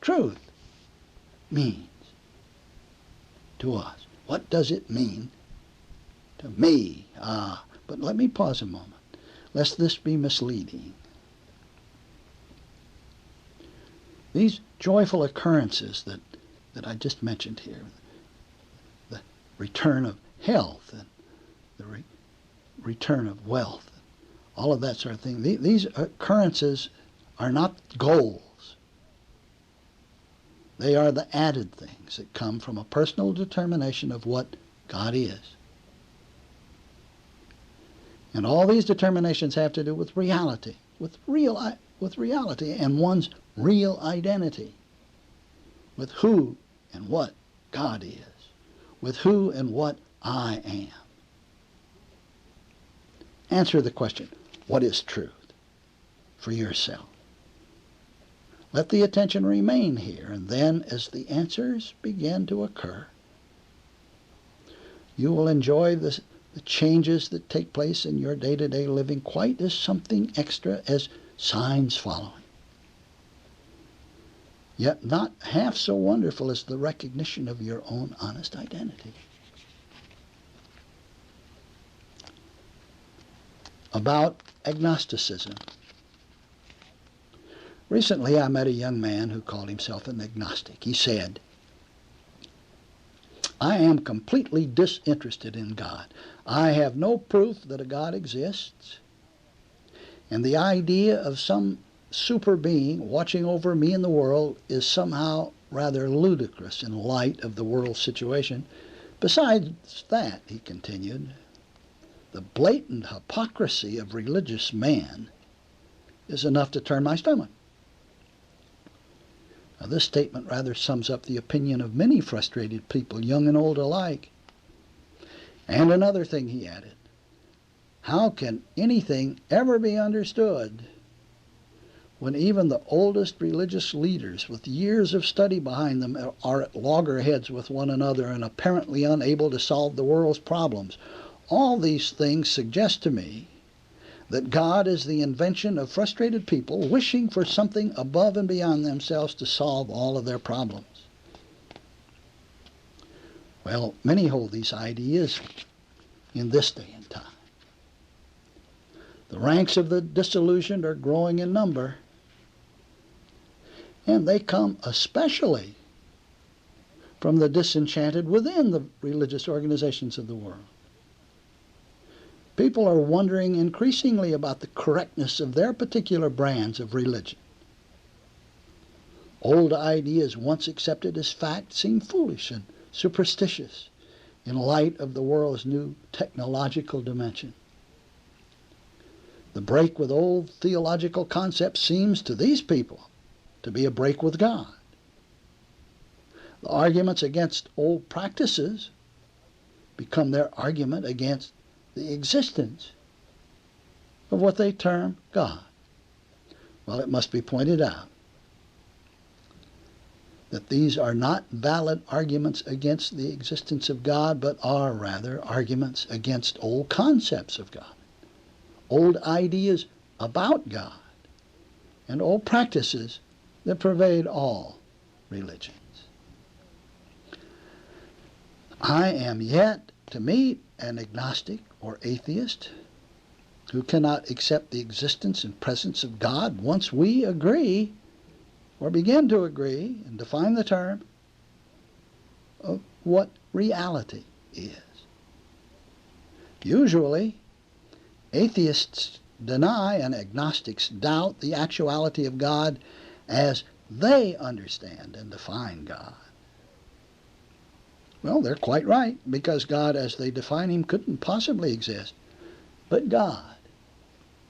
truth means to us. What does it mean to me? But let me pause a moment, lest this be misleading. These joyful occurrences that I just mentioned here, the return of health and the return of wealth, all of that sort of thing, these occurrences are not goals. They are the added things that come from a personal determination of what God is. And all these determinations have to do with reality, with reality and one's real identity, with who and what God is, with who and what I am. Answer the question, what is truth for yourself? Let the attention remain here, and then as the answers begin to occur, you will enjoy the changes that take place in your day-to-day living quite as something extra as signs following. Yet not half so wonderful as the recognition of your own honest identity. About agnosticism. Recently I met a young man who called himself an agnostic. He said, I am completely disinterested in God. I have no proof that a God exists, and the idea of some super being watching over me and the world is somehow rather ludicrous in light of the world's situation. Besides that, he continued, the blatant hypocrisy of religious man is enough to turn my stomach. Now, this statement rather sums up the opinion of many frustrated people, young and old alike. And another thing he added, how can anything ever be understood when even the oldest religious leaders with years of study behind them are at loggerheads with one another and apparently unable to solve the world's problems? All these things suggest to me that God is the invention of frustrated people wishing for something above and beyond themselves to solve all of their problems. Well, many hold these ideas in this day and time. The ranks of the disillusioned are growing in number, and they come especially from the disenchanted within the religious organizations of the world. People are wondering increasingly about the correctness of their particular brands of religion. Old ideas once accepted as fact seem foolish and superstitious in light of the world's new technological dimension. The break with old theological concepts seems to these people to be a break with God. The arguments against old practices become their argument against the existence of what they term God. Well, it must be pointed out that these are not valid arguments against the existence of God, but are rather arguments against old concepts of God, old ideas about God, and old practices that pervade all religions. I am yet to meet an agnostic or atheist who cannot accept the existence and presence of God once we agree or begin to agree and define the term of what reality is. Usually, atheists deny and agnostics doubt the actuality of God as they understand and define God. Well, they're quite right, because God as they define him couldn't possibly exist. But God,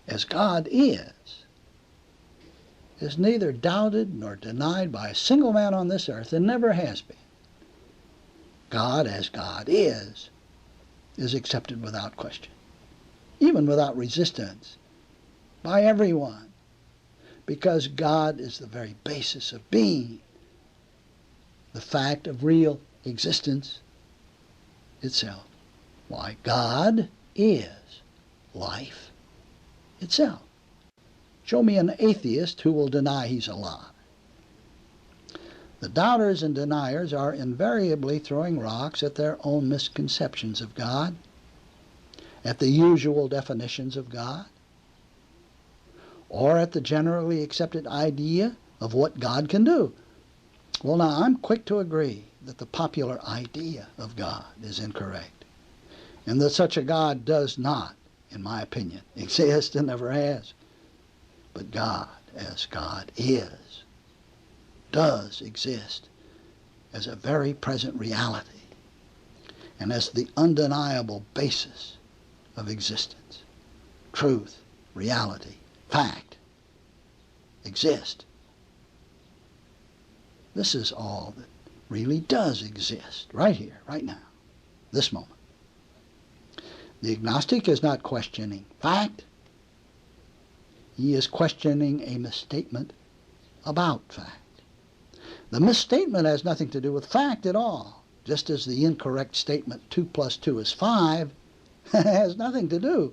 as God is neither doubted nor denied by a single man on this earth, and never has been. God, as God is accepted without question, even without resistance, by everyone, because God is the very basis of being, the fact of real existence itself. Why, God is life itself. Show me an atheist who will deny he's alive. The doubters and deniers are invariably throwing rocks at their own misconceptions of God, at the usual definitions of God, or at the generally accepted idea of what God can do. Well, now, I'm quick to agree that the popular idea of God is incorrect, and that such a God does not, in my opinion, exist and never has. But God, as God is, does exist as a very present reality and as the undeniable basis of existence. Truth, reality, fact exist. This is all that really does exist right here, right now, this moment. The agnostic is not questioning fact. He is questioning a misstatement about fact. The misstatement has nothing to do with fact at all, just as the incorrect statement 2 plus 2 is 5 has nothing to do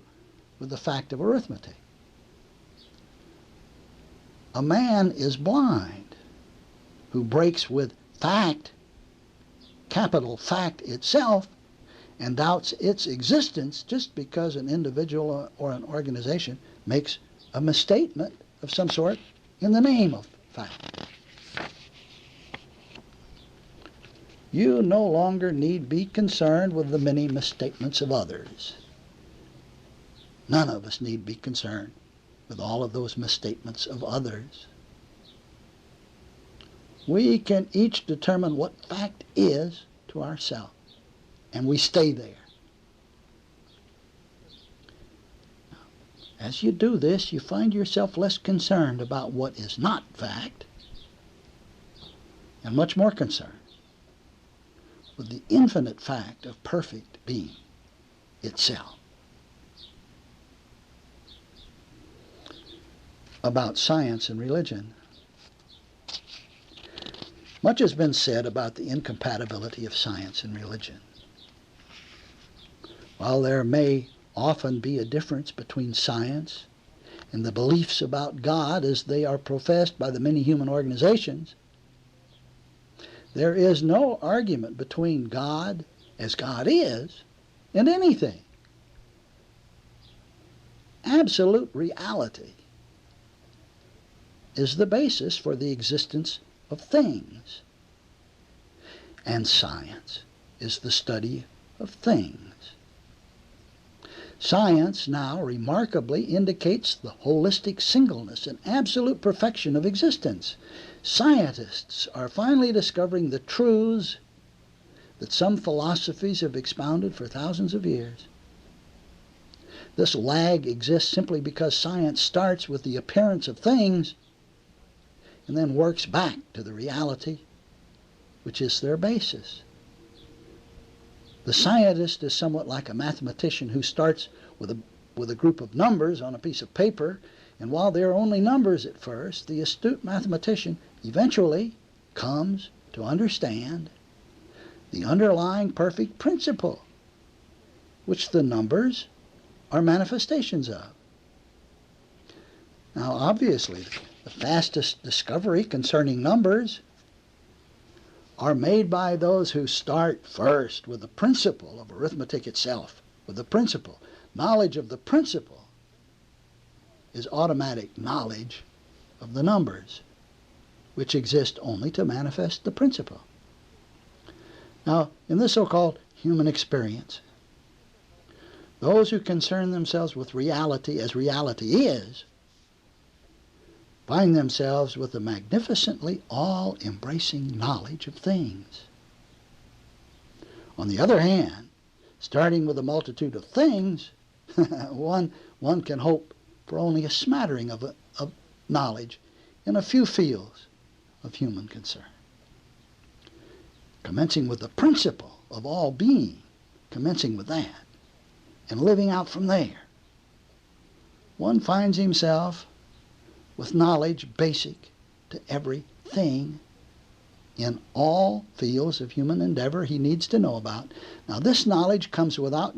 with the fact of arithmetic. A man is blind who breaks with fact, capital fact itself, and doubts its existence just because an individual or an organization makes a misstatement of some sort in the name of fact. You no longer need be concerned with the many misstatements of others. None of us need be concerned with all of those misstatements of others. We can each determine what fact is to ourselves, and we stay there. As you do this, you find yourself less concerned about what is not fact, and much more concerned with the infinite fact of perfect being itself. About science and religion. Much has been said about the incompatibility of science and religion. While there may often be a difference between science and the beliefs about God as they are professed by the many human organizations, there is no argument between God as God is and anything. Absolute reality is the basis for the existence of things, and science is the study of things. Science now remarkably indicates the holistic singleness and absolute perfection of existence. Scientists are finally discovering the truths that some philosophies have expounded for thousands of years. This lag exists simply because science starts with the appearance of things and then works back to the reality which is their basis. The scientist is somewhat like a mathematician who starts with a group of numbers on a piece of paper, and while they are only numbers at first, the astute mathematician eventually comes to understand the underlying perfect principle, which the numbers are manifestations of. Now, obviously, the fastest discovery concerning numbers are made by those who start first with the principle of arithmetic itself, with the principle. Knowledge of the principle is automatic knowledge of the numbers, which exist only to manifest the principle. Now, in this so-called human experience, those who concern themselves with reality as reality is find themselves with a magnificently all-embracing knowledge of things. On the other hand, starting with a multitude of things, one can hope for only a smattering of knowledge in a few fields of human concern. Commencing with the principle of all being, commencing with that, and living out from there, one finds himself with knowledge basic to everything in all fields of human endeavor he needs to know about. Now, this knowledge comes without